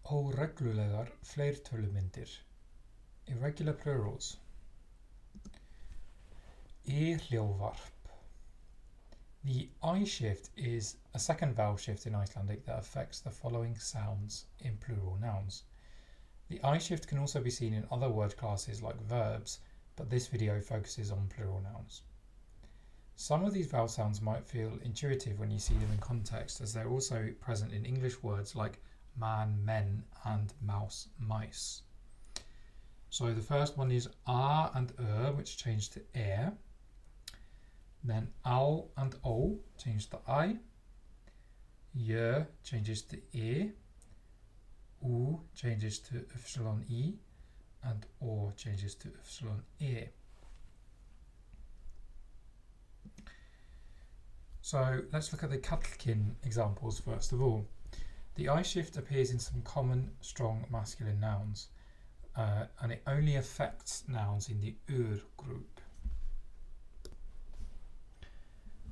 Óreglulegar fleirtölumyndir. Irregular plurals. Hljóðvarp. The I shift is a second vowel shift in Icelandic that affects the following sounds in plural nouns. The I shift can also be seen in other word classes like verbs, but this video focuses on plural nouns. Some of these vowel sounds might feel intuitive when you see them in context, as they're also present in English words like man, men, and mouse, mice. So the first one is a and which change to e. Then au and o change to I. J changes to e. U changes to y, and o changes to e. So let's look at the Kallkyn examples first of all. The I shift appears in some common strong masculine nouns, and it only affects nouns in the group.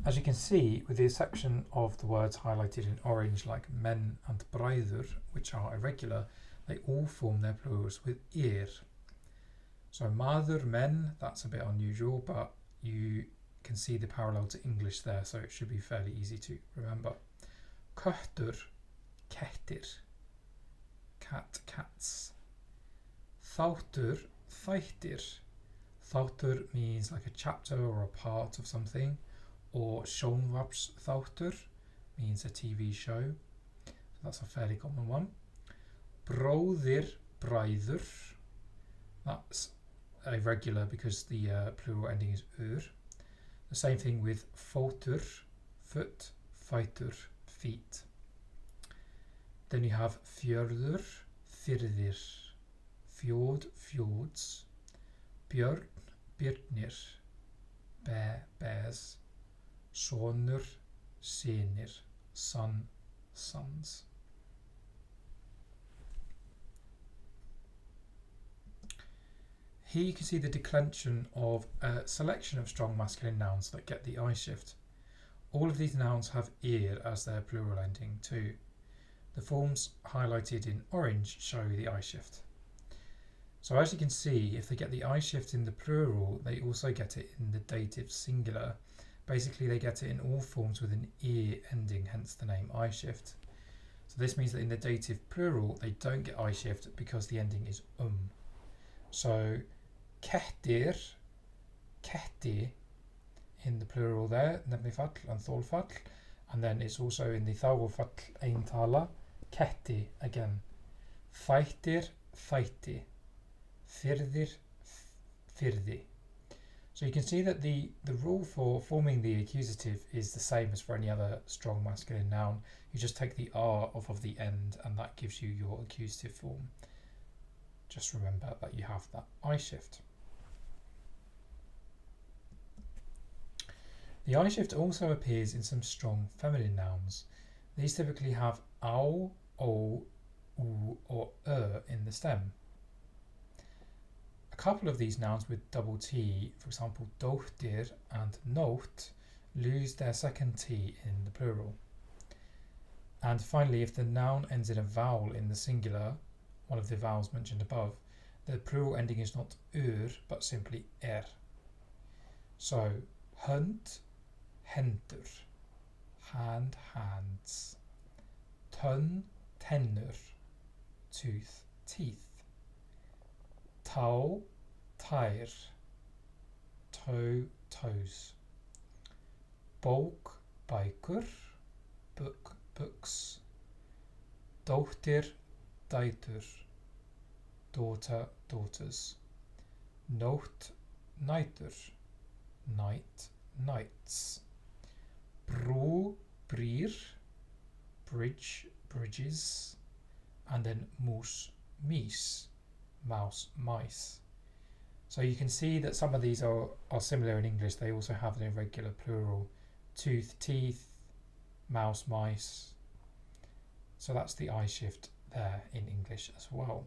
As you can see, with the exception of the words highlighted in orange like men and bræður, which are irregular, they all form their plurals with So maður, men, that's a bit unusual, but you can see the parallel to English there, so it should be fairly easy to remember. Köttur, kettir. Cat, cats. Þáttur, þættir. Þáttur means like a chapter or a part of something, or sjónvarpsþáttur means a TV show. So that's a fairly common one. Bróðir, bræður. That's irregular because the plural ending is The same thing with fótur, foot, fætur, feet. Then you have fjörður, firðir, fjord, fjords, björn, birnir, bears, sonur, synir, son, sons. Here you can see the declension of a selection of strong masculine nouns that get the I shift. All of these nouns have as their plural ending too. The forms highlighted in orange show the I shift. So as you can see, if they get the I shift in the plural, they also get it in the dative singular. Basically, they get it in all forms with an ending, hence the name I shift. So this means that in the dative plural, they don't get I shift because the ending is So kettir, ketti in the plural there, nefnifall and þolfall, and then it's also in the þágufall eintala, ketti again. Þættir, þætti. Firðir, firði. So you can see that the rule for forming the accusative is the same as for any other strong masculine noun. You just take the R off of the end and that gives you your accusative form. Just remember that you have that I shift. The I shift also appears in some strong feminine nouns. These typically have au, o, u, or in the stem. A couple of these nouns with double T, for example dóttir and nótt, lose their second T in the plural. And finally, if the noun ends in a vowel in the singular, one of the vowels mentioned above, the plural ending is not but simply So hönd, hendur, hand, hands, tönn, tennur, tooth, teeth, tá, tær, toe, toes, bók, bækur, book, books, dóttir, dætur, daughter, daughters, nótt, nætur, night, nights, brú, brýr, bridge, bridges, and then mús, mís, mouse, mice. So you can see that some of these are similar in English. They also have an irregular plural. Tooth, teeth, mouse, mice. So that's the I shift there in English as well.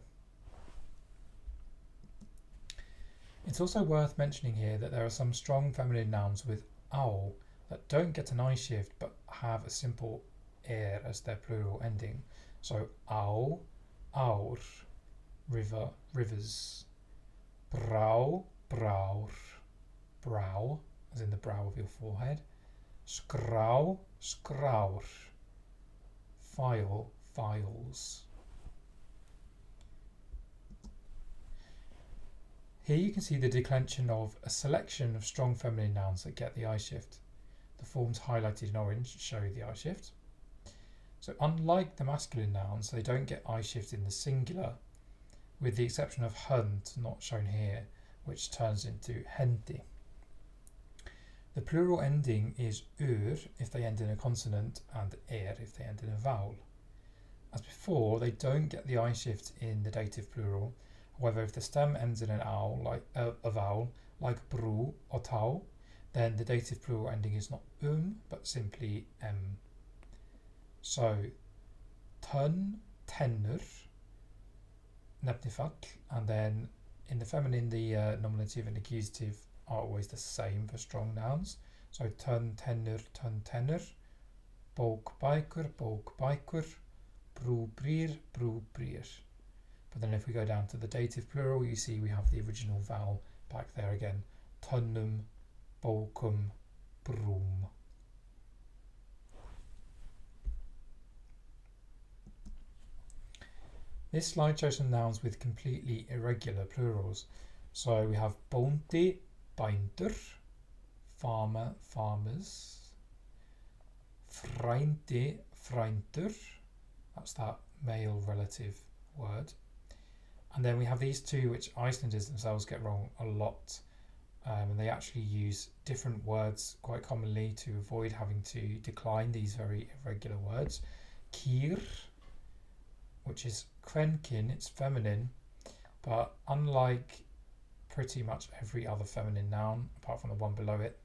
It's also worth mentioning here that there are some strong feminine nouns with owl that don't get an I shift but have a simple as their plural ending. So owl, Aur, river, rivers. Brau, braur, brow, as in the brow of your forehead. Skrau, skraur. File, files. Here you can see the declension of a selection of strong feminine nouns that get the I shift. The forms highlighted in orange show the I shift. So unlike the masculine nouns, they don't get I shift in the singular, with the exception of hund, not shown here, which turns into hendi. The plural ending is ur if they end in a consonant and if they end in a vowel. As before, they don't get the I shift in the dative plural. However, if the stem ends in an owl, like a vowel, like brú or tau, then the dative plural ending is not but simply m. So, tun, tennur, nefnifall, and then in the feminine, the nominative and accusative are always the same for strong nouns. So, tun, tennur, bók, bækur, brú, brýr. But then if we go down to the dative plural, you see we have the original vowel back there again. Tunnum, bókum, brúm. This slide shows some nouns with completely irregular plurals. So we have bóndi, bændur, farmer, farmers, frændi, frændur, that's that male relative word. And then we have these two which Icelanders themselves get wrong a lot, and they actually use different words quite commonly to avoid having to decline these very irregular words. Kýr, which is kvenkin, it's feminine, but unlike pretty much every other feminine noun, apart from the one below it,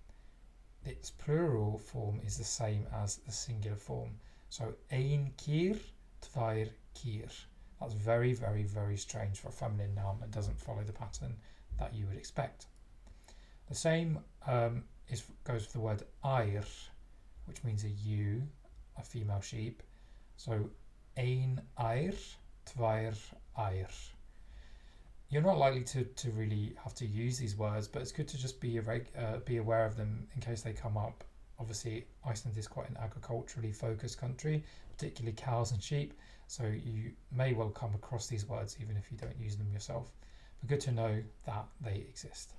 its plural form is the same as the singular form. So ein kýr, tvær kýr. That's very, very, very strange for a feminine noun and doesn't follow the pattern that you would expect. The same goes for the word ær, which means a ewe, a female sheep. So ein ær, tvær ær. You're not likely to really have to use these words, but it's good to just be aware of them in case they come up. Obviously, Iceland is quite an agriculturally focused country, particularly cows and sheep, so you may well come across these words even if you don't use them yourself. But good to know that they exist.